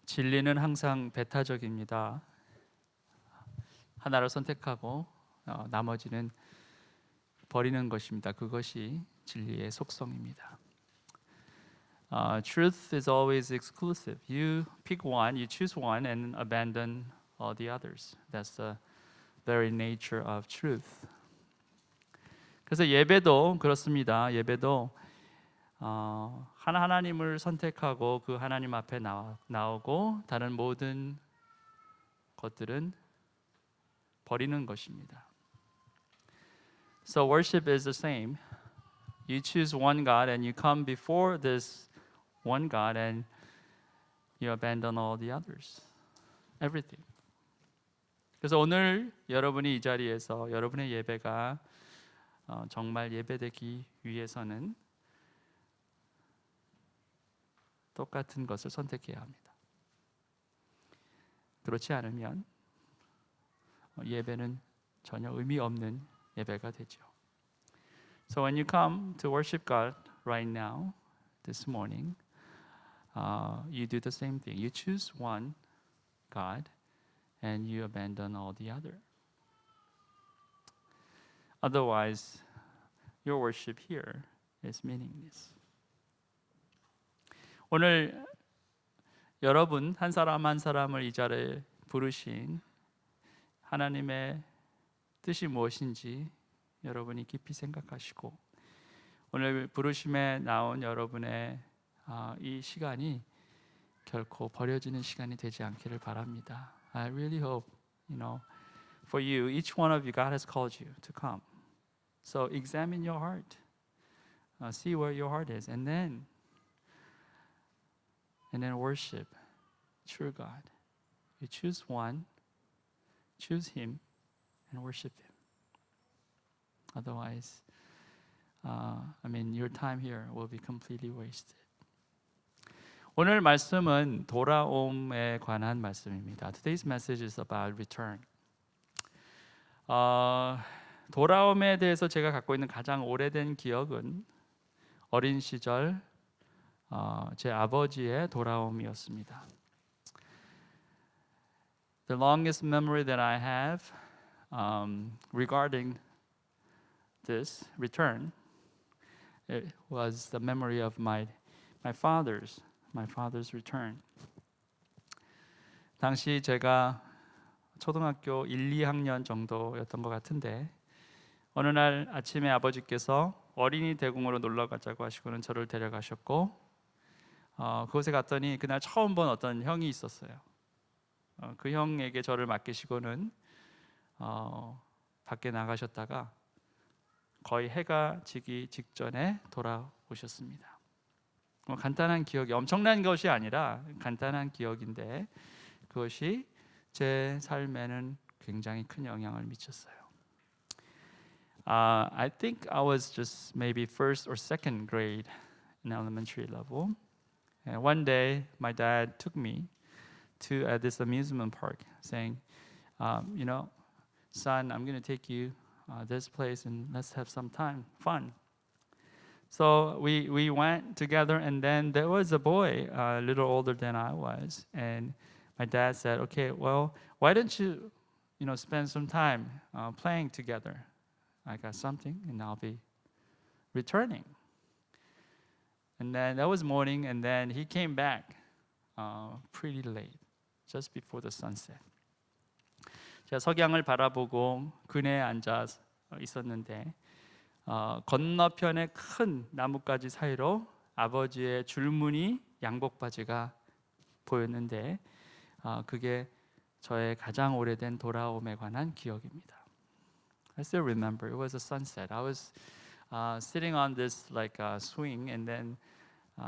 진리는 항상 배타적입니다. 하나를 선택하고 나머지는 버리는 것입니다. 그것이 진리의 속성입니다. Truth is always exclusive. You pick one, you choose one, and abandon all the others. That's the very nature of truth. 그래서 예배도 그렇습니다. 예배도 하나님을 선택하고 그 하나님 앞에 나오고 다른 모든 것들은 버리는 것입니다. So worship is the same. You choose one God and you come before this one God and you abandon all the others. Everything. 그래서 오늘 여러분이 이 자리에서 여러분의 예배가 정말 예배되기 위해서는 똑같은 것을 선택해야 합니다. 그렇지 않으면 예배는 전혀 의미 없는 예배가 되죠. So when you come to worship God right now, this morning, you do the same thing. You choose one God and you abandon all the other. Otherwise, your worship here is meaningless. 오늘 여러분 한 사람 한 사람을 이 자리에 부르신 하나님의 뜻이 무엇인지 여러분이 깊이 생각하시고 오늘 부르심에 나온 여러분의 이 시간이 결코 버려지는 시간이 되지 않기를 바랍니다. I really hope, for you, each one of you, God has called you to come. So examine your heart, see where your heart is, and then worship true God. You choose one, choose Him, and worship Him. Otherwise, your time here will be completely wasted. 오늘 말씀은 돌아옴에 관한 말씀입니다. Today's message is about return. 돌아옴에 대해서 제가 갖고 있는 가장 오래된 기억은 어린 시절 제 아버지의 돌아옴이었습니다. The longest memory that I have regarding this return, it was the memory of my father's return. 당시 제가 초등학교 1, 2학년 정도였던 것 같은데 어느 날 아침에 아버지께서 어린이 대공원으로 놀러 가자고 하시고는 저를 데려가셨고 그곳에 갔더니 그날 처음 본 어떤 형이 있었어요. 그 형에게 저를 맡기시고는 밖에 나가셨다가 거의 해가 지기 직전에 돌아오셨습니다. 간단한 기억이 엄청난 것이 아니라 간단한 기억인데 그것이 제 삶에는 굉장히 큰 영향을 미쳤어요. I think I was just maybe first or second grade in elementary level. And one day my dad took me to this amusement park saying, son, I'm going to take you this place and let's have some fun. So we went together, and then there was a boy a little older than I was, and my dad said, okay, well, why don't you spend some time playing together? I got something and I'll be returning. And then that was morning, and then he came back pretty late, just before the sunset. 제가 석양을 바라보고 그네에 앉아 있었는데 건너편의 큰 나뭇가지 사이로 아버지의 줄무늬 양복 바지가 보였는데 그게 저의 가장 오래된 돌아옴에 관한 기억입니다. I still remember it was a sunset. I was sitting on this swing, and then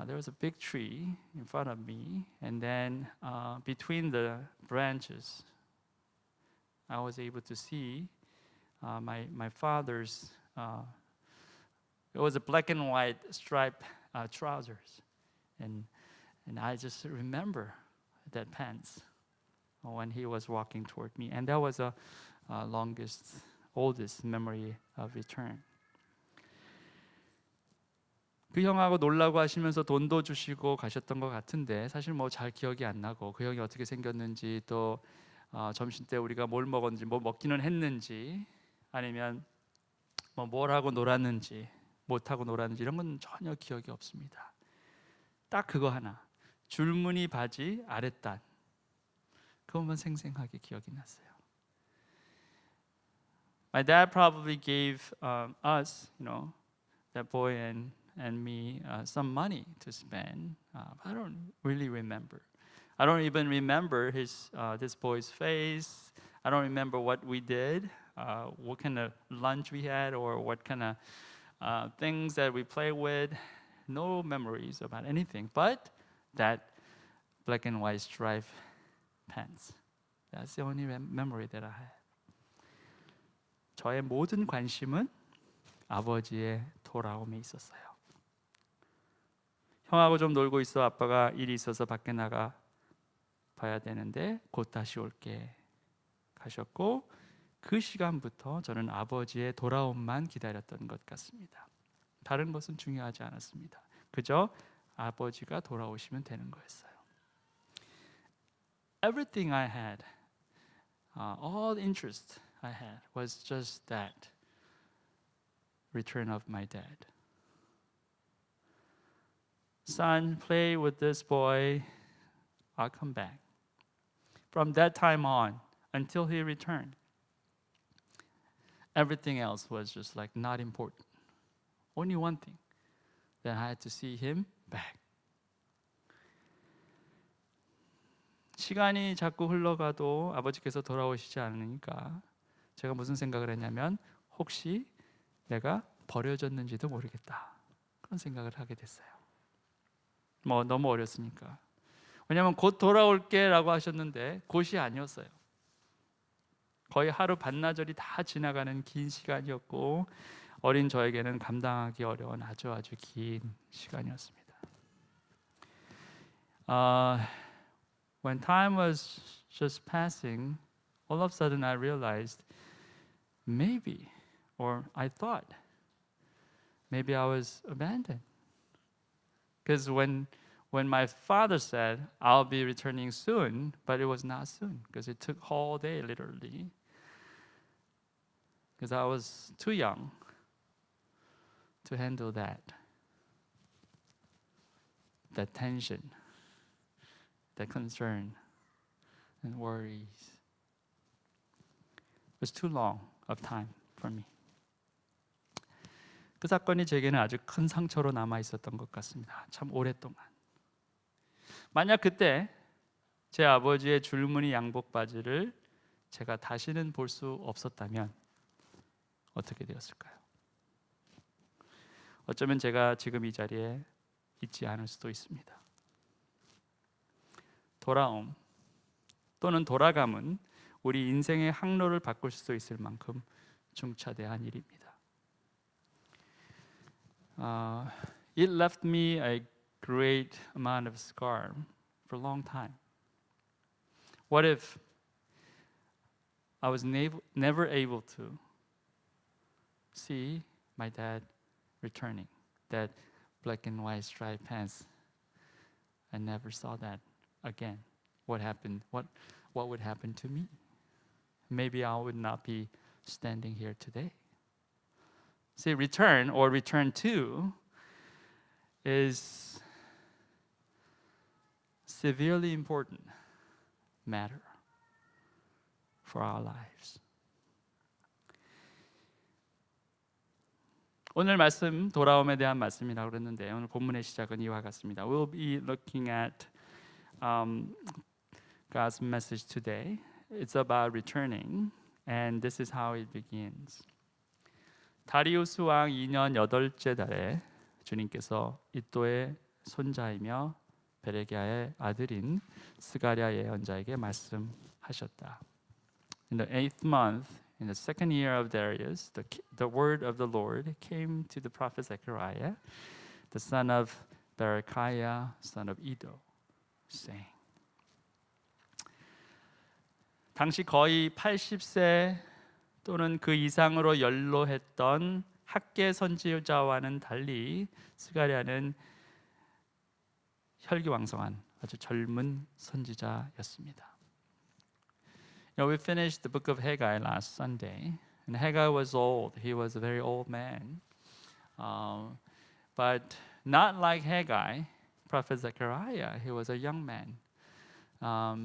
there was a big tree in front of me, and then between the branches I was able to see my father's it was a black and white striped trousers, and I just remember that pants when he was walking toward me, and that was a oldest memory of return. 그 형하고 놀라고 하시면서 돈도 주시고 가셨던 것 같은데 사실 뭐 잘 기억이 안 나고 그 형이 어떻게 생겼는지 또 점심 때 우리가 뭘 먹었는지 뭐 먹기는 했는지 아니면 뭐 뭘 하고 놀았는지 못 하고 놀았는지 이런 건 전혀 기억이 없습니다. 딱 그거 하나, 줄무늬 바지 아랫단, 그것만 생생하게 기억이 났어요. My dad probably gave us, that boy and me some money to spend. I don't really remember. I don't even remember this boy's face. I don't remember what we did, what kind of lunch we had, or what kind of things that we played with. No memories about anything, but that black and white striped pants. That's the only memory that I had. 저의 모든 관심은 아버지의 돌아옴에 있었어요. 형하고 좀 놀고 있어. 아빠가 일이 있어서 밖에 나가 봐야 되는데 곧 다시 올게 가셨고, 그 시간부터 저는 아버지의 돌아옴만 기다렸던 것 같습니다. 다른 것은 중요하지 않았습니다. 그저 아버지가 돌아오시면 되는 거였어요. Everything I had, all the interest I had was just that return of my dad. Son, play with this boy. I'll come back. From that time on, until he returned, everything else was just like not important. Only one thing, that I had to see him back. 시간이 자꾸 흘러가도 아버지께서 돌아오시지 않으니까 제가 무슨 생각을 했냐면 혹시 내가 버려졌는지도 모르겠다, 그런 생각을 하게 됐어요. 뭐 너무 어렸으니까. 왜냐하면 곧 돌아올게 라고 하셨는데 곧이 아니었어요. 거의 하루 반나절이 다 지나가는 긴 시간이었고 어린 저에게는 감당하기 어려운 아주 긴 시간이었습니다. When time was just passing, all of a sudden I realized maybe, or I thought, maybe I was abandoned. Because when my father said, I'll be returning soon, but it was not soon, because it took all day literally. Because I was too young to handle that tension, that concern and worries. It was too long of time for me. 그 사건이 제게는 아주 큰 상처로 남아 있었던 것 같습니다. 참 오랫동안. 만약 그때 제 아버지의 줄무늬 양복 바지를 제가 다시는 볼 수 없었다면 어떻게 되었을까요? 어쩌면 제가 지금 이 자리에 있지 않을 수도 있습니다. 돌아옴 또는 돌아감은 우리 인생의 항로를 바꿀 수도 있을 만큼 중차대한 일입니다. It left me a great amount of scar for a long time. What if I was never able to see my dad returning, that black and white striped pants? I never saw that again. What happened? What would happen to me? Maybe I would not be standing here today. See, return or return to is severely important matter for our lives. 오늘 말씀 돌아옴에 대한 말씀이라고 그랬는데 오늘 본문의 시작은 이와 같습니다. We'll be looking at God's message today. It's about returning, and this is how it begins. 다리우스 왕 2년 8째 달에 주님께서 이또의 손자이며 베레기야의 아들인 스가랴 예언자에게 말씀하셨다. In the 8th month, in the second year of Darius, the word of the Lord came to the prophet Zechariah, the son of Berechiah, son of Iddo, saying. 당시 거의 80세 또는 그 이상으로 연로했던 학계 선지자와는 달리 스가랴는 혈기왕성한 아주 젊은 선지자였습니다. We finished the book of Haggai last Sunday, and Haggai was old. He was a very old man, but not like Haggai, prophet Zechariah. He was a young man. A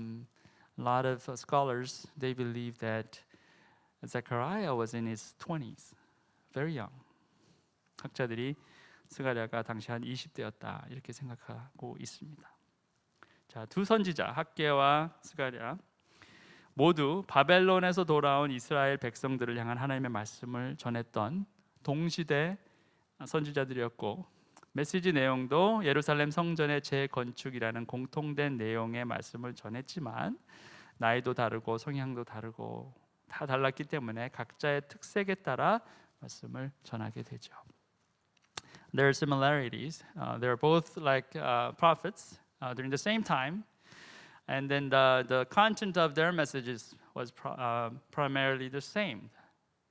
lot of scholars they believe that Zechariah was in his 20s, very young. 학자들이 스가랴가 당시 한 20대였다 이렇게 생각하고 있습니다. 자, 두 선지자 학개와 스가랴 모두 바벨론에서 돌아온 이스라엘 백성들을 향한 하나님의 말씀을 전했던 동시대 선지자들이었고 메시지 내용도 예루살렘 성전의 재건축이라는 공통된 내용의 말씀을 전했지만 나이도 다르고 성향도 다르고 다 달랐기 때문에 각자의 특색에 따라 말씀을 전하게 되죠. There are similarities. They are both like prophets during the same time, and then the content of their messages was primarily the same,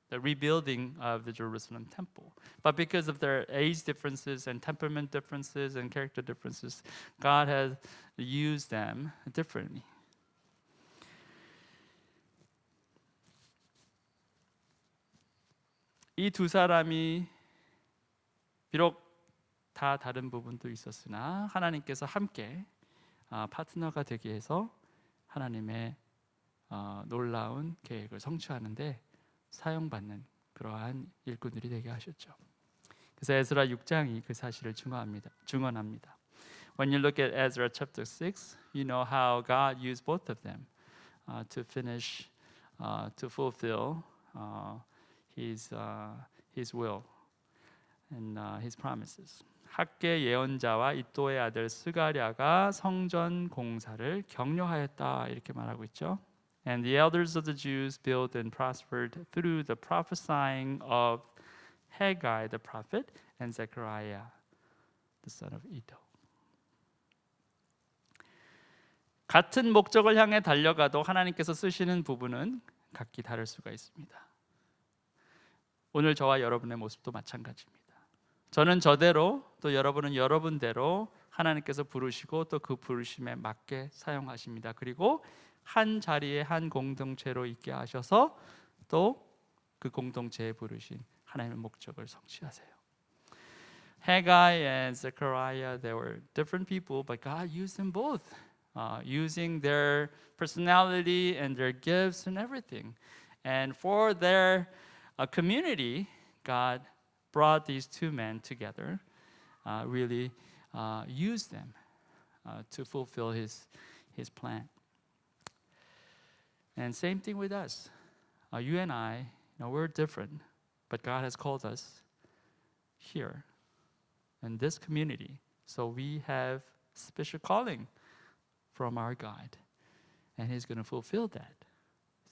the rebuilding of the Jerusalem temple. But because of their age differences and temperament differences and character differences, God has used them differently. 이 두 사람이 비록 다 다른 부분도 있었으나 하나님께서 함께 파트너가 되게 해서 하나님의 놀라운 계획을 성취하는데 사용받는 그러한 일꾼들이 되게 하셨죠. 그래서 에스라 6장이 그 사실을 증언합니다. When you look at Ezra chapter 6, you know how God used both of them to finish, to fulfill His will and His promises. 학계 예언자와 이도의 아들 스가랴가 성전 공사를 격려하였다 이렇게 말하고 있죠. And the elders of the Jews built and prospered through the prophesying of Haggai the prophet and Zechariah the son of Iddo. 같은 목적을 향해 달려가도 하나님께서 쓰시는 부분은 각기 다를 수가 있습니다. 오늘 저와 여러분의 모습도 마찬가지입니다. 저는 저대로 또 여러분은 여러분대로 하나님께서 부르시고 또 그 부르심에 맞게 사용하십니다. 그리고 한 자리에 한 공동체로 있게 하셔서 또 그 공동체에 부르신 하나님의 목적을 성취하세요. Haggai and Zechariah, they were different people, but God used them both, using their personality and their gifts and everything. And for their community, God brought these two men together, really used them to fulfill His plan. And same thing with us. You and I, we're different, but God has called us here in this community. So we have special calling from our God, and He's going to fulfill that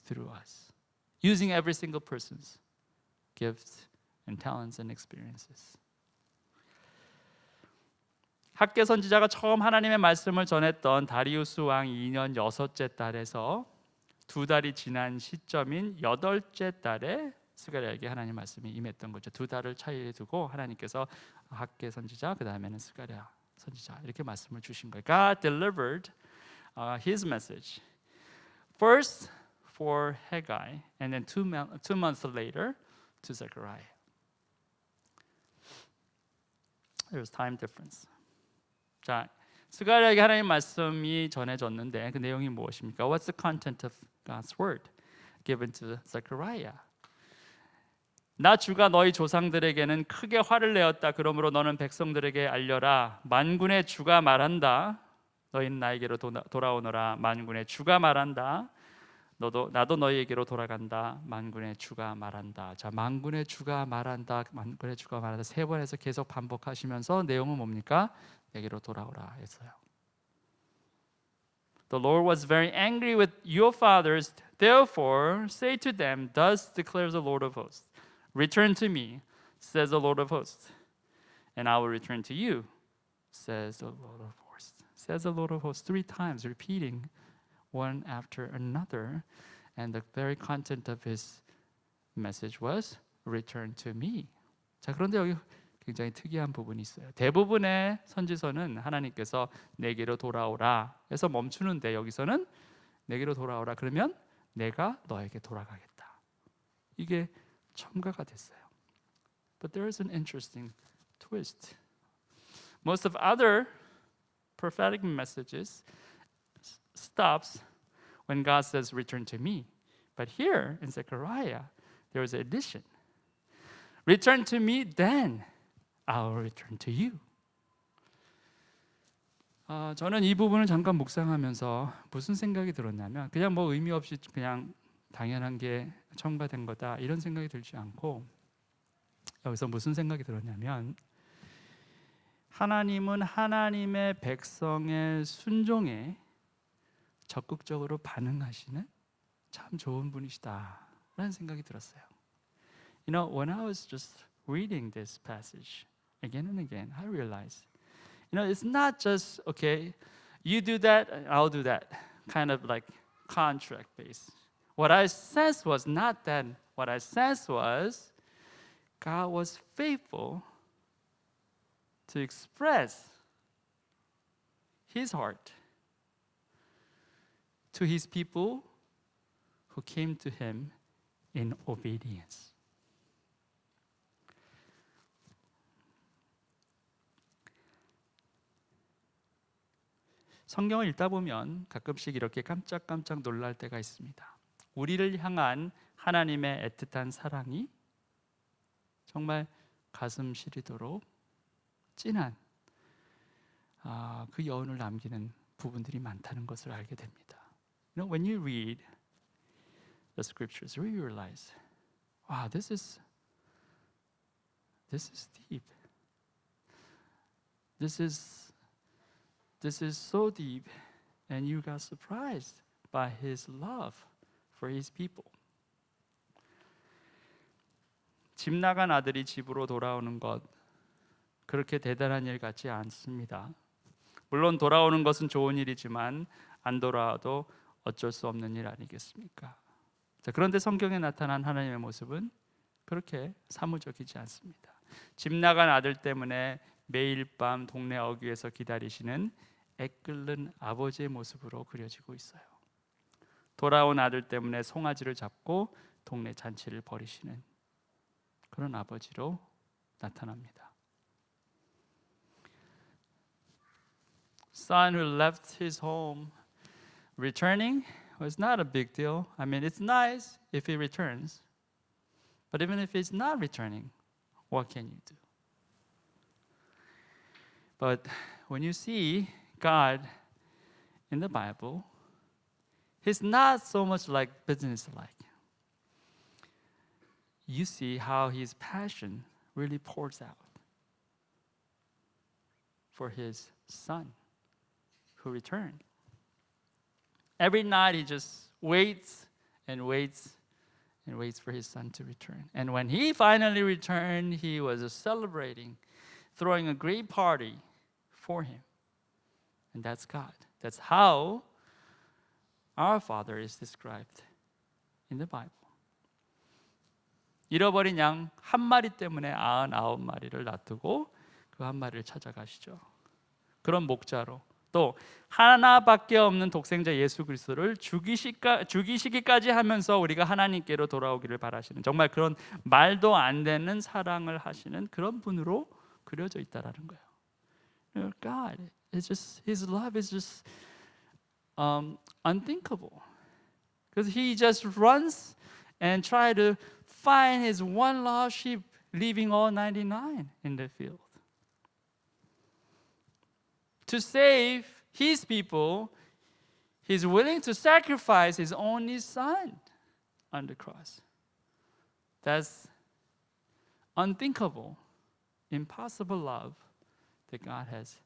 through us, using every single person's gifts and talents and experiences. 학계 선지자가 처음 하나님의 말씀을 전했던 다리우스 왕 2년 6째 달에서 2달이 지난 시점인 8째 달에 스가랴에게 하나님 말씀이 임했던 거죠. 2달을 차이에 두고 하나님께서 학계 선지자 그 다음에는 스가랴 선지자 이렇게 말씀을 주신 거예요. God delivered His message first for Haggai and then 2 months later to Zechariah. There was time difference. 자, 스가랴에게 하나님 말씀이 전해졌는데 그 내용이 무엇입니까? What's the content of God's word given to Zechariah? 나 주가 너희 조상들에게는 크게 화를 내었다. 그러므로 너는 백성들에게 알려라. 만군의 주가 말한다. 너희는 나에게로 돌아오너라. 만군의 주가 말한다. 나도 너희에게로 돌아간다. 만군의 주가 말한다. 자, 만군의 주가 말한다. 만군의 주가 말한다. 3번에서 계속 반복하시면서 내용은 뭡니까? 내게로 돌아오라 했어요. The Lord was very angry with your fathers. Therefore, say to them, thus declares the Lord of hosts. Return to me, says the Lord of hosts, and I will return to you, says the Lord of hosts. Says the Lord of hosts 3 times, repeating one after another. And the very content of his message was, return to me. 자, 그런데 여기 굉장히 특이한 부분이 있어요. 대부분의 선지서는 하나님께서 내게로 돌아오라 해서 멈추는데 여기서는 내게로 돌아오라 그러면 내가 너에게 돌아가겠다. 이게 첨가가 됐어요. But there is an interesting twist. Most of other prophetic messages stops when God says return to me. But here in Zechariah there is an addition. Return to me, then I will return to you. 저는 이 부분을 잠깐 묵상하면서 무슨 생각이 들었냐면 그냥 뭐 의미 없이 그냥 당연한 게 첨가된 거다 이런 생각이 들지 않고 여기서 무슨 생각이 들었냐면 하나님은 하나님의 백성의 순종에 적극적으로 반응하시는 참 좋은 분이시다라는 생각이 들었어요. You know, when I was just reading this passage again and again, I realized, you know, it's not just, okay, you do that, I'll do that, kind of like contract based. What I sensed was not that. What I sensed was God was faithful to express His heart to His people who came to Him in obedience. 성경을 읽다 보면 가끔씩 이렇게 깜짝깜짝 놀랄 때가 있습니다. 우리를 향한 하나님의 애틋한 사랑이 정말 가슴 시리도록 진한 그 여운을 남기는 부분들이 많다는 것을 알게 됩니다. You know, when you read the scriptures, you realize, wow, this is deep. This is so deep, and you got surprised by His love for His people. 집 나간 아들이 집으로 돌아오는 것 그렇게 대단한 일 같지 않습니다. 물론 돌아오는 것은 좋은 일이지만 안 돌아와도 어쩔 수 없는 일 아니겠습니까? 자, 그런데 성경에 나타난 하나님의 모습은 그렇게 사무적이지 않습니다. 집 나간 아들 때문에 매일 밤 동네 어귀에서 기다리시는 애끓는 아버지의 모습으로 그려지고 있어요. 돌아온 아들 때문에 송아지를 잡고 동네 잔치를 벌이시는 그런 아버지로 나타납니다. Son who left his home returning was not a big deal. I mean, it's nice if he returns. But even if he's not returning, what can you do? But when you see God in the Bible, He's not so much like business-like. You see how His passion really pours out for His Son who returned. Every night He just waits and waits and waits for His Son to return. And when He finally returned, He was celebrating, throwing a great party for Him. And that's God. That's how our Father is described in the Bible. 잃어버린 양 한 마리 때문에 99마리를 놔두고 그 한 마리를 찾아가시죠. 그런 목자로 또 하나밖에 없는 독생자 예수 그리스도를 죽이시기까지 하면서 우리가 하나님께로 돌아오기를 바라시는 정말 그런 말도 안 되는 사랑을 하시는 그런 분으로 그려져 있다라는 거예요. You know, God is just His love is just unthinkable, because He just runs and try to find His one lost sheep, leaving all 99 in the field. To save His people, He's willing to sacrifice His only Son on the cross. That's unthinkable, impossible love that God has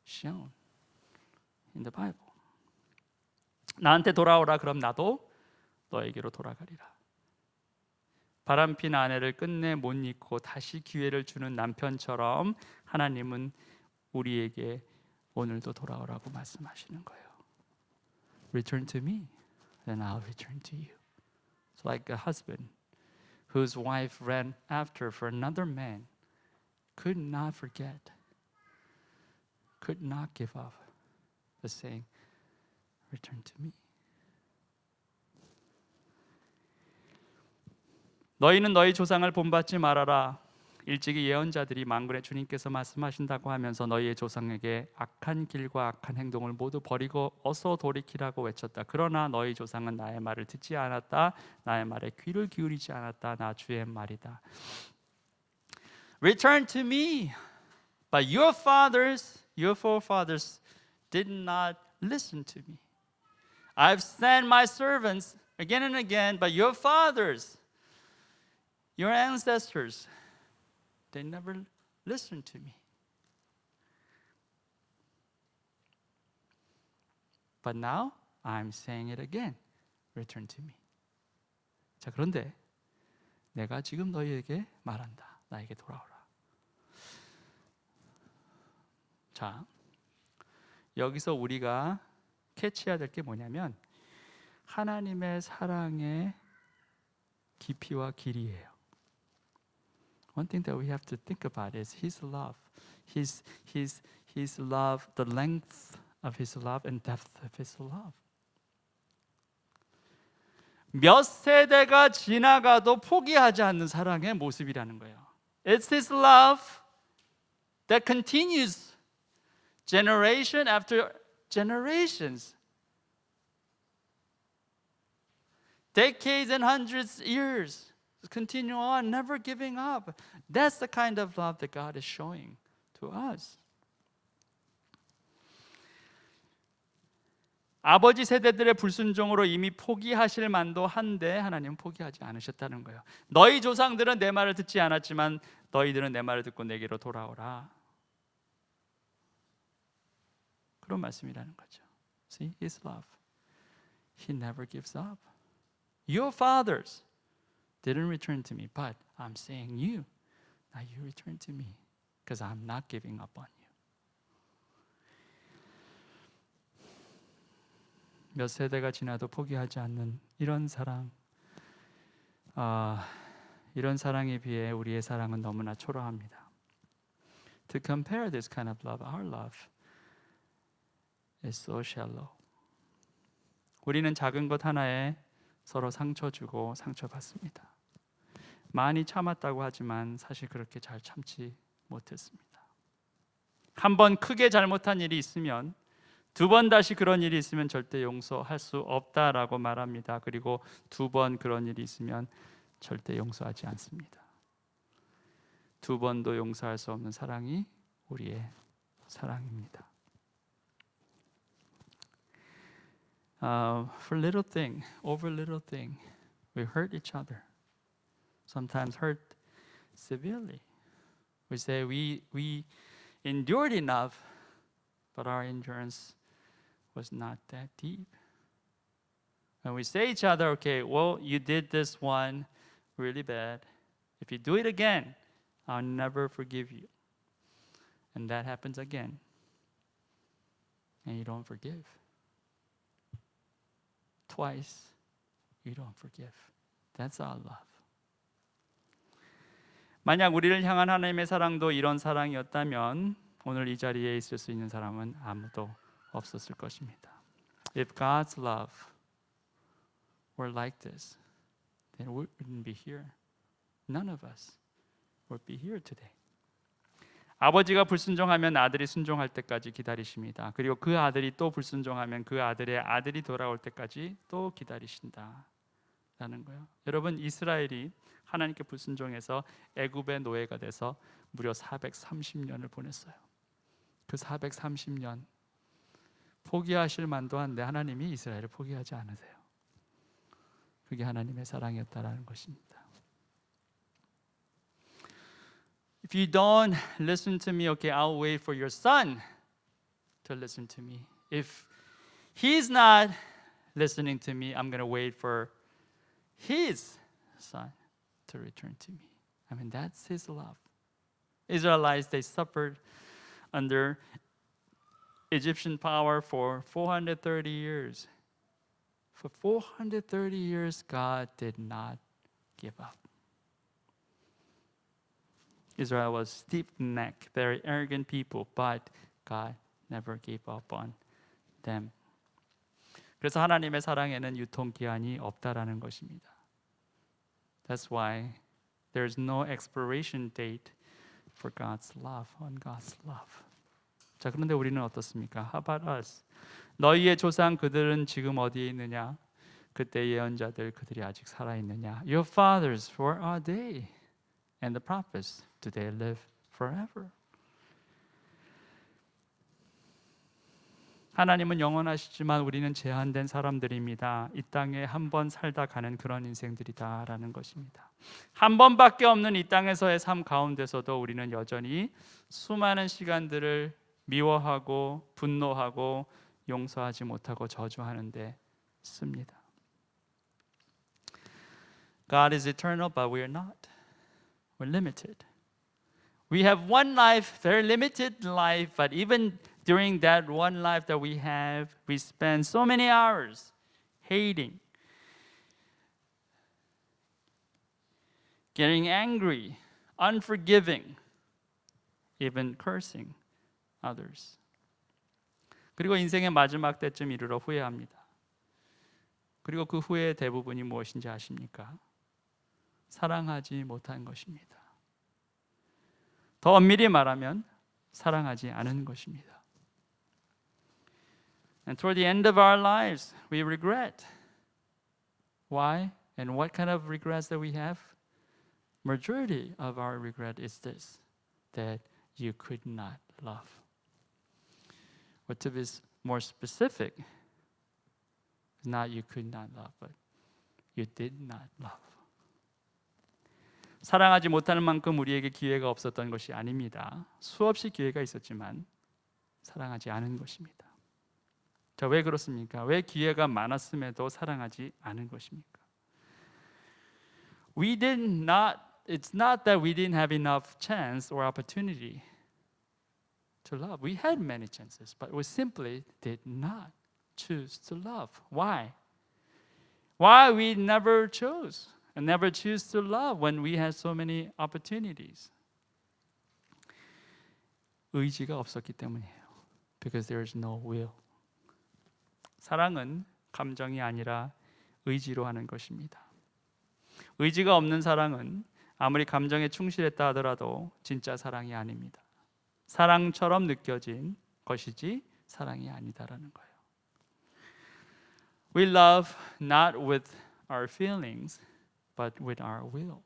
shown in the Bible. 나한테 돌아오라 그럼 나도 너에게로 돌아가리라. 바람핀 아내를 끝내 못 잊고 다시 기회를 주는 남편처럼 하나님은 우리에게 오늘도 돌아오라고 말씀하시는 거예요. Return to me, then I'll return to you. It's like a husband whose wife ran after for another man, could not forget, could not give up, but saying, return to me. 너희는 너희 조상을 본받지 말아라. 일찍이 예언자들이 만군의 주님께서 말씀하신다고 하면서 너희의 조상에게 악한 길과 악한 행동을 모두 버리고 어서 돌이키라고 외쳤다. 그러나 너희 조상은 나의 말을 듣지 않았다. 나의 말에 귀를 기울이지 않았다. 나 주의 말이다. Return to me. But your forefathers did not listen to me. I've sent my servants again and again, but your fathers, your ancestors, they never listened to me. But now I'm saying it again. Return to me. 자, 그런데 내가 지금 너희에게 말한다. 나에게 돌아오라. 자, 여기서 우리가 캐치해야 될 게 뭐냐면 하나님의 사랑의 깊이와 길이에요. One thing that we have to think about is His love. His love, the length of His love and depth of His love. 몇 세대가 지나가도 포기하지 않는 사랑의 모습이라는 거예요. It's His love that continues generation after generations. Decades and hundreds of years. Continue on, never giving up. That's the kind of love that God is showing to us. 아버지 세대들의 불순종으로 이미 포기하실 만도 한데 하나님은 포기하지 않으셨다는 거예요. 너희 조상들은 내 말을 듣지 않았지만 너희들은 내 말을 듣고 내게로 돌아오라. 그런 말씀이라는 거죠. See, His love. He never gives up. Your fathers didn't return to me, but I'm saying you. Now you return to me because I'm not giving up on you. 몇 세대가 지나도 포기하지 않는 이런 사랑, 이런 사랑에 비해 우리의 사랑은 너무나 초라합니다. To compare this kind of love, our love is so shallow. 우리는 작은 것 하나에 서로 상처 주고 상처받습니다. 많이 참았다고 하지만 사실 그렇게 잘 참지 못했습니다. 한 번 크게 잘못한 일이 있으면 두 번 다시 그런 일이 있으면 절대 용서할 수 없다라고 말합니다. 그리고 두 번 그런 일이 있으면 절대 용서하지 않습니다. 두 번도 용서할 수 없는 사랑이 우리의 사랑입니다. For little thing, over little thing, we hurt each other. Sometimes hurt severely. We say we endured enough, but our endurance was not that deep. And we say each other, okay, well, you did this one really bad. If you do it again, I'll never forgive you. And that happens again. And you don't forgive. Twice, you don't forgive. That's our love. 만약 우리를 향한 하나님의 사랑도 이런 사랑이었다면 오늘 이 자리에 있을 수 있는 사람은 아무도 없었을 것입니다. If God's love were like this, then we wouldn't be here. None of us would be here today. 아버지가 불순종하면 아들이 순종할 때까지 기다리십니다. 그리고 그 아들이 또 불순종하면 그 아들의 아들이 돌아올 때까지 또 기다리신다. 라는 거예요. 여러분, 이스라엘이 하나님께 불순종해서 애굽의 노예가 돼서 무려 430년을 보냈어요. 그 430년 포기하실 만도 한데 하나님이 이스라엘을 포기하지 않으세요. 그게 하나님의 사랑이었다라는 것입니다. If you don't listen to me, okay, I'll wait for your son to listen to me. If he's not listening to me, I'm going to wait for his son to return to me. I mean, that's his love. Israelites, they suffered under Egyptian power for 430 years. For 430 years, God did not give up. Israel was stiff-necked, very arrogant people, but God never gave up on them. 그래서 하나님의 사랑에는 유통기한이 없다라는 것입니다. That's why there's no expiration date for God's love, on God's love. 자, 그런데 우리는 어떻습니까? How about us? 너희의 조상 그들은 지금 어디에 있느냐? 그때 예언자들 그들이 아직 살아 있느냐? Your fathers, where are they? And the prophets, do they live forever? 하나님은 영원하시지만 우리는 제한된 사람들입니다. 이 땅에 한 번 살다 가는 그런 인생들이다라는 것입니다. 한 번밖에 없는 이 땅에서의 삶 가운데서도 우리는 여전히 수많은 시간들을 미워하고 분노하고 용서하지 못하고 저주하는데 씁니다. God is eternal, but we are not. We're limited. We have one life, very limited life, but even during that one life that we have, we spend so many hours hating, getting angry, unforgiving, even cursing others. 그리고 인생의 마지막 때쯤 이르러 후회합니다. 그리고 그 후회의 대부분이 무엇인지 아십니까? 사랑하지 못한 것입니다. 더 엄밀히 말하면 사랑하지 않은 것입니다. And toward the end of our lives, we regret. Why? And what kind of regrets that we have? Majority of our regret is this, that you could not love. Or to be more specific, not you could not love, but you did not love. 사랑하지 못하는 만큼 우리에게 기회가 없었던 것이 아닙니다. 수없이 기회가 있었지만 사랑하지 않은 것입니다. 자, 왜 그렇습니까? 왜 기회가 많았음에도 사랑하지 않은 것입니까? It's not that we didn't have enough chance or opportunity to love. We had many chances, but we simply did not choose to love. Why? Why we never chose and never choose to love when we had so many opportunities? 의지가 없었기 때문이에요. Because there is no will. 사랑은 감정이 아니라 의지로 하는 것입니다. 의지가 없는 사랑은 아무리 감정에 충실했다 하더라도 진짜 사랑이 아닙니다. 사랑처럼 느껴진 것이지 사랑이 아니다라는 거예요. We love not with our feelings, but with our will.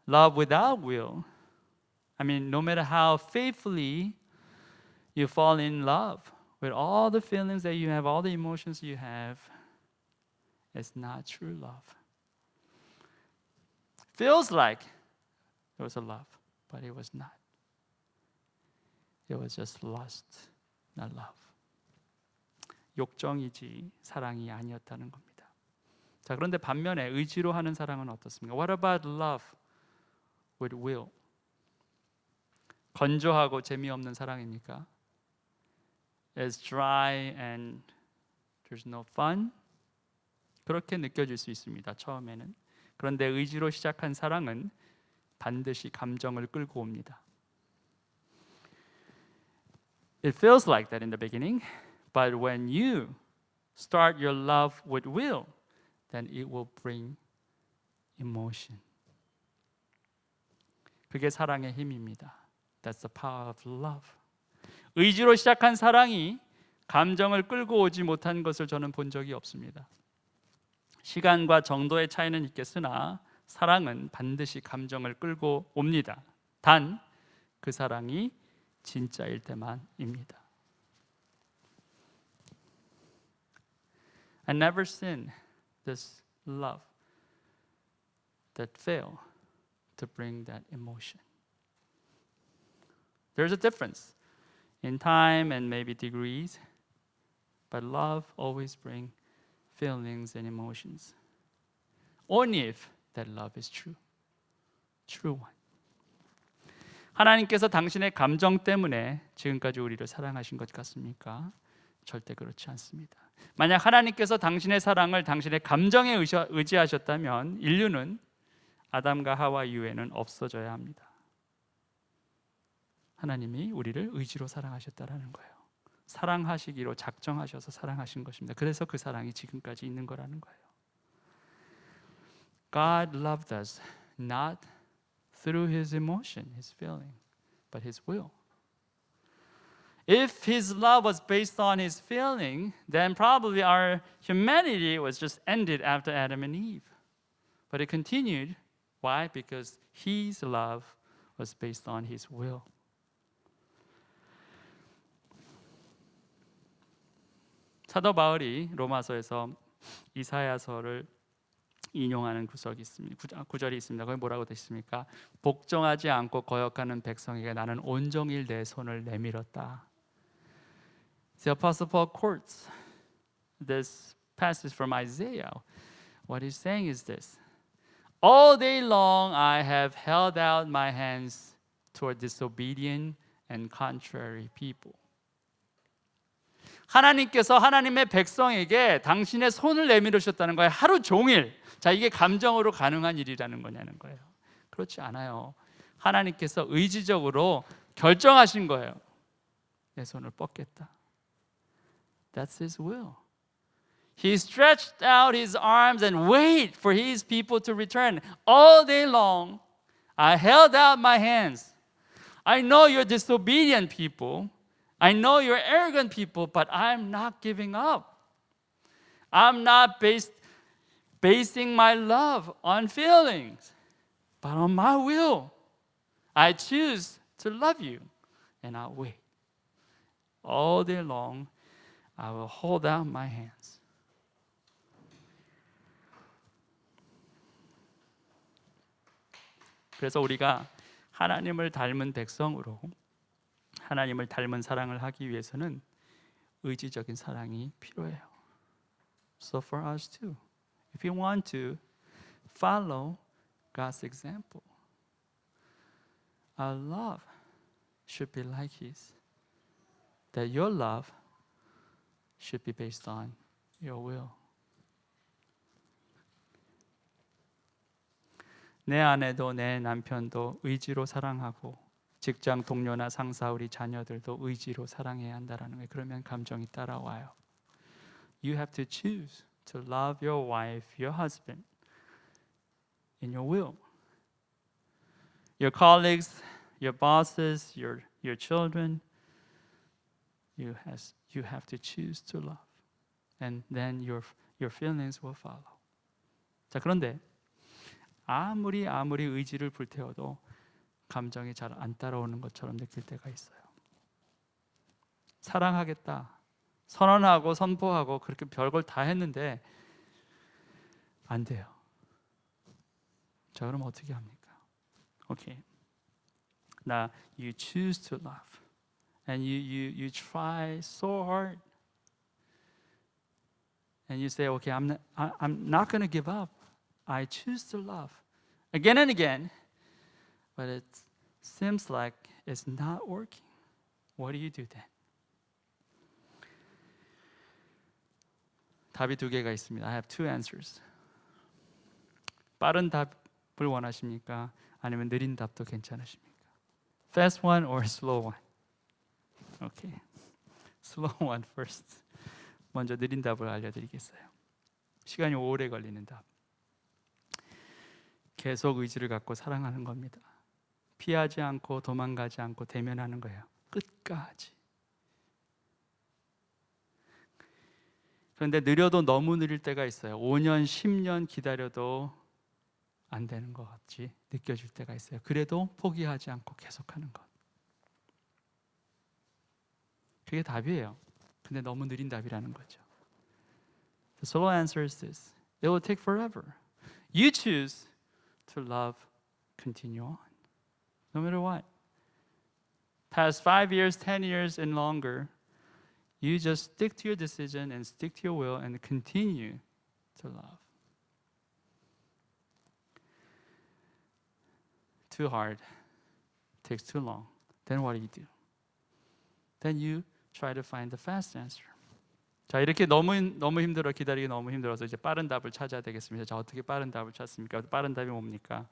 Love without will, no matter how faithfully you fall in love, with all the feelings that you have, all the emotions you have, it's not true love. Feels like it was a love, but it was not. It was just lust, not love. 욕정이지 사랑이 아니었다는 겁니다. 자, 그런데 반면에 의지로 하는 사랑은 어떻습니까? What about love with will? 건조하고 재미없는 사랑입니까? It's dry and there's no fun. 그렇게 느껴질 수 있습니다. 처음에는. 그런데 의지로 시작한 사랑은 반드시 감정을 끌고 옵니다. It feels like that in the beginning, but when you start your love with will, then it will bring emotion. 그게 사랑의 힘입니다. That's the power of love. 의지로 시작한 사랑이 감정을 끌고 오지 못한 것을 저는 본 적이 없습니다. 시간과 정도의 차이는 있겠으나 사랑은 반드시 감정을 끌고 옵니다. 단 그 사랑이 진짜일 때만입니다. I never seen this love that failed to bring that emotion. There's a difference in time and maybe degrees, but love always brings feelings and emotions. Only if that love is true one. 하나님께서 당신의 감정 때문에 지금까지 우리를 사랑하신 것 같습니까? 절대 그렇지 않습니다. 만약 하나님께서 당신의 사랑을 당신의 감정에 의지하셨다면 인류는 아담과 하와 이후에는 없어져야 합니다. 하나님이 우리를 의지로 사랑하셨다라는 거예요. 사랑하시기로 작정하셔서 사랑하신 것입니다. 그래서 그 사랑이 지금까지 있는 거라는 거예요. God loved us not through His emotion, His feeling, but His will. If His love was based on His feeling, then probably our humanity was just ended after Adam and Eve. But it continued. Why? Because His love was based on His will. 사도 바울이 로마서에서 이사야서를 인용하는 구절이 있습니다. 거기 뭐라고 되어 있습니까? 복종하지 않고 거역하는 백성에게 나는 온종일 내 손을 내밀었다. The Apostle Paul quotes this passage from Isaiah. What he's saying is this: All day long I have held out my hands toward disobedient and contrary people. 하나님께서 하나님의 백성에게 당신의 손을 내밀으셨다는 거예요. 하루 종일. 자, 이게 감정으로 가능한 일이라는 거냐는 거예요. 그렇지 않아요. 하나님께서 의지적으로 결정하신 거예요. 내 손을 뻗겠다. That's His will. He stretched out His arms and waited for His people to return. All day long, I held out my hands. I know you're disobedient people. I know you're arrogant people, but I'm not giving up. I'm not basing my love on feelings, but on my will. I choose to love you, and I'll wait. All day long, I will hold out my hands. 그래서 우리가 하나님을 닮은 백성으로 하나님을 닮은 사랑을 하기 위해서는 의지적인 사랑이 필요해요. So for us too, if you want to follow God's example, our love should be like His. That your love should be based on your will. 내 아내도 내 남편도 의지로 사랑하고 직장 동료나 상사 우리 자녀들도 의지로 사랑해야 한다라는 거예요. 그러면 감정이 따라와요. You have to choose to love your wife, your husband in your will. Your colleagues, your bosses, your children, you have to choose to love. And then your feelings will follow. 자, 그런데 아무리 의지를 불태워도 감정이 잘 안 따라오는 것처럼 느낄 때가 있어요. 사랑하겠다, 선언하고 선포하고 그렇게 별걸 다 했는데 안 돼요. 자, 그럼 어떻게 합니까? Okay. Now you choose to love, and you try so hard, and you say, okay, I'm not going to give up. I choose to love again and again, but it seems like it's not working. What do you do then? 답이 두 개가 있습니다. I have two answers. 빠른 답을 원하십니까? 아니면 느린 답도 괜찮으십니까? Fast one or slow one? Okay. Slow one first. 먼저 느린 답을 알려드리겠어요. 시간이 오래 걸리는 답. 계속 의지를 갖고 사랑하는 겁니다. 피하지 않고 도망가지 않고 대면하는 거예요. 끝까지. 그런데 느려도 너무 느릴 때가 있어요. 5년, 10년 기다려도 안 되는 것 같이 느껴질 때가 있어요. 그래도 포기하지 않고 계속하는 것. 그게 답이에요. 근데 너무 느린 답이라는 거죠. The solo answer is this. It will take forever. You choose to love, continue on. No matter what. Past 5 years, 10 years, and longer, you just stick to your decision and stick to your will and continue to love. Too hard, takes too long. Then what do? Then you try to find the fast answer. 자, 이렇게 너무 힘들어, 기다리기 너무 힘들어서 이제 빠른 답을 찾아야 되겠습니다. 자, 어떻게 빠른 답을 찾습니까? 빠른 답이 뭡니까?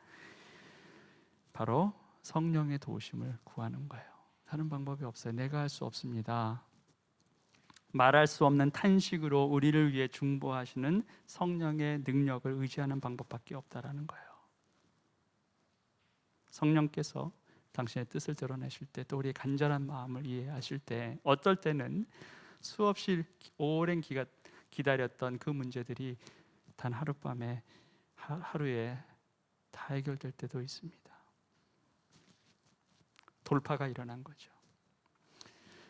바로 성령의 도우심을 구하는 거예요. 다른 방법이 없어요. 내가 할 수 없습니다. 말할 수 없는 탄식으로 우리를 위해 중보하시는 성령의 능력을 의지하는 방법밖에 없다라는 거예요. 성령께서 당신의 뜻을 드러내실 때, 또 우리의 간절한 마음을 이해하실 때, 어떨 때는 수없이 오랜 기간 기다렸던 그 문제들이 단 하룻밤에 하루에 다 해결될 때도 있습니다. 돌파가 일어난 거죠.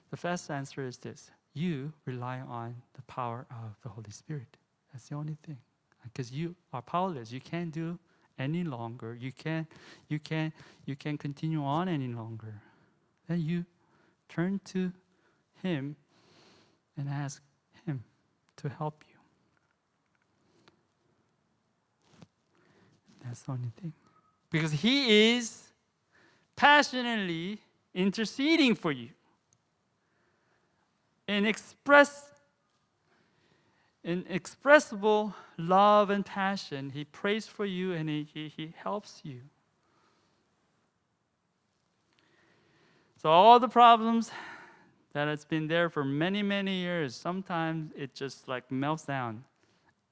The fast answer is this: you rely on the power of the Holy Spirit. That's the only thing. Because you are powerless. You can't do any longer. You can't continue on any longer. Then you turn to Him and ask Him to help you. That's the only thing. Because He is passionately interceding for you. Inexpressible love and passion, He prays for you and He helps you. So all the problems that has been there for many years, sometimes it just like melts down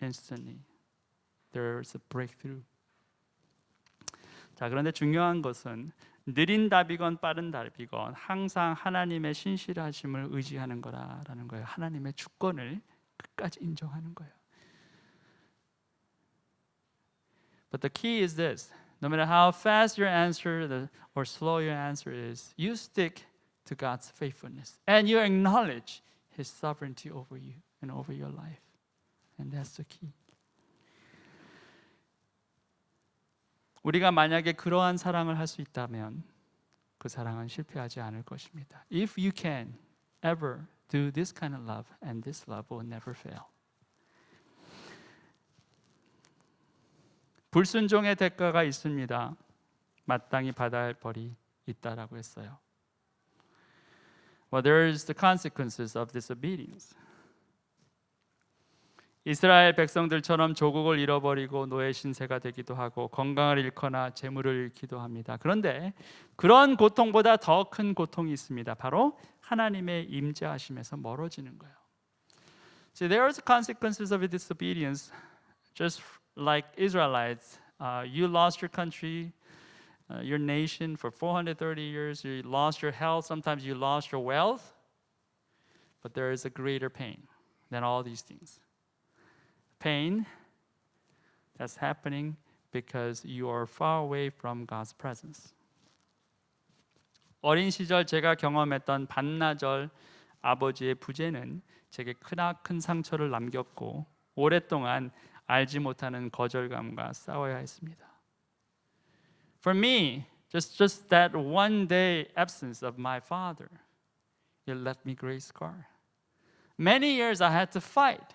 instantly. There's a breakthrough. 자, 그런데 중요한 것은 느린 답이건 빠른 답이건 항상 하나님의 신실하심을 의지하는 거라는 거예요. 하나님의 주권을 끝까지 인정하는 거예요. But the key is this: no matter how fast your answer or slow your answer is, you stick to God's faithfulness and you acknowledge His sovereignty over you and over your life. And that's the key. 우리가 만약에 그러한 사랑을 할 수 있다면 그 사랑은 실패하지 않을 것입니다. If you can ever do this kind of love, and this love will never fail. 불순종의 대가가 있습니다. 마땅히 받아야 할 벌이 있다라고 했어요. Well, there is the consequences of disobedience. 이스라엘 백성들처럼 조국을 잃어버리고 노예 신세가 되기도 하고 건강을 잃거나 재물을 잃기도 합니다. 그런데 그런 고통보다 더 큰 고통이 있습니다. 바로 하나님의 임재하심에서 멀어지는 거예요. See, there are consequences of disobedience, just like Israelites. You lost your country, your nation for 430 years. You lost your health. Sometimes you lost your wealth. But there is a greater pain than all these things. Pain that's happening because you are far away from God's presence. 어린 시절 제가 경험했던 반나절 아버지의 부재는 제게 크나큰 상처를 남겼고 오랫동안 알지 못하는 거절감과 싸워야 했습니다. For me, just that one day absence of my father, it left me great scar. Many years I had to fight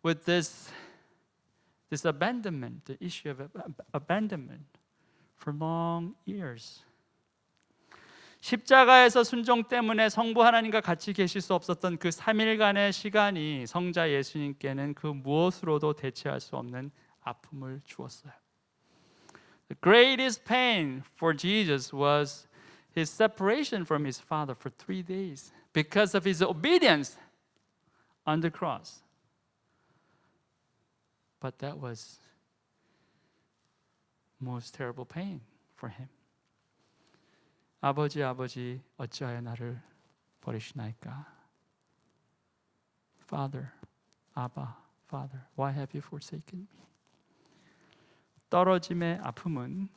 with this abandonment, the issue of abandonment for long years. 십자가에서 순종 때문에 성부 하나님과 같이 계실 수 없었던 그 3일간의 시간이 성자 예수님께는 그 무엇으로도 대체할 수 없는 아픔을 주었어요. The greatest pain for Jesus was His separation from His Father for 3 days because of His obedience on the cross. But that was most terrible pain for Him. 아버지 어찌하여 나를 버리시나이까? Father, Abba, Father, why have you forsaken me? 떨어짐의 아픔은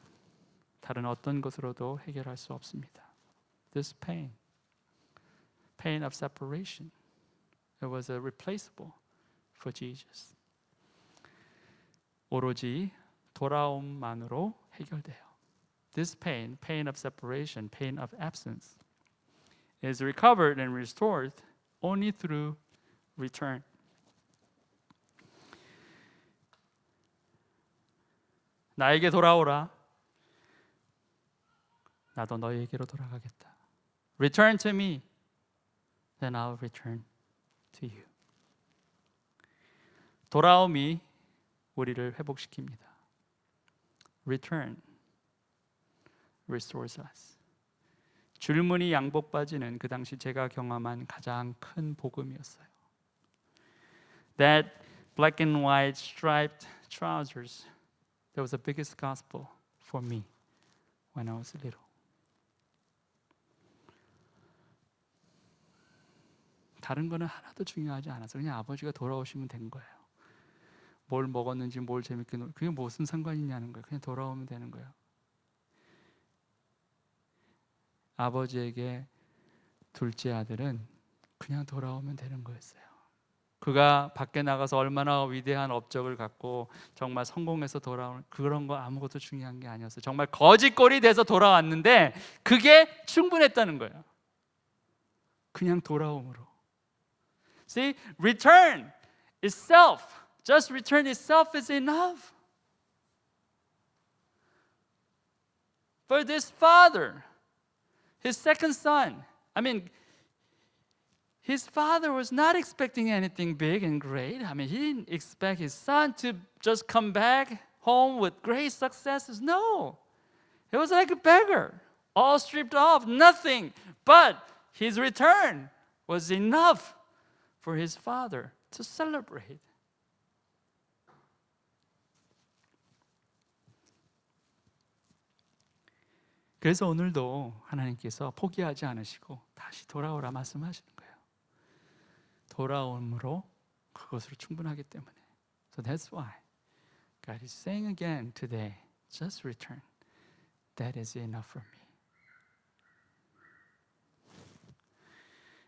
다른 어떤 것으로도 해결할 수 없습니다. This pain of separation, it was irreplaceable for Jesus. 오로지 돌아옴만으로 해결돼요. This pain of separation, pain of absence, is recovered and restored only through return. 나에게 돌아오라. 나도 너에게로 돌아가겠다. Return to me, then I'll return to you. 돌아옴이 우리를 회복시킵니다. Return restores us. 줄무늬 양복 바지는 그 당시 제가 경험한 가장 큰 복음이었어요. That black and white striped trousers, that was the biggest gospel for me when I was little. 다른 거는 하나도 중요하지 않아서 그냥 아버지가 돌아오시면 된 거예요. 뭘 먹었는지 뭘 재밌게 그게 무슨 상관이 있냐는 거예요. 그냥 돌아오면 되는 거예요. 아버지에게 둘째 아들은 그냥 돌아오면 되는 거였어요. 그가 밖에 나가서 얼마나 위대한 업적을 갖고 정말 성공해서 돌아오는 그런 거 아무것도 중요한 게 아니었어요. 정말 거지꼴이 돼서 돌아왔는데 그게 충분했다는 거예요. 그냥 돌아옴으로. See, return itself, just return itself is enough. For this father, his second son, his father was not expecting anything big and great. He didn't expect his son to just come back home with great successes. No, he was like a beggar, all stripped off, nothing. But his return was enough for his father to celebrate. 그래서 오늘도 하나님께서 포기하지 않으시고 다시 돌아오라 말씀하시는 거예요. 돌아옴으로 그것으로 충분하기 때문에. So that's why God is saying again today, just return. That is enough for me.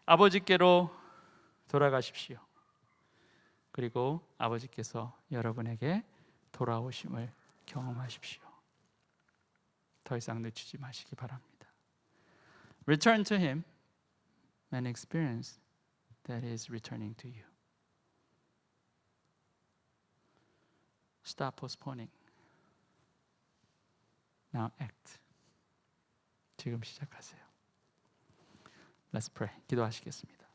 아버지께로 돌아가십시오. 그리고 아버지께서 여러분에게 돌아오심을 경험하십시오. 더 이상 늦추지 마시기 바랍니다. Return to Him and experience that He is returning to you. Stop postponing. Now act. 지금 시작하세요. Let's pray. 기도하시겠습니다.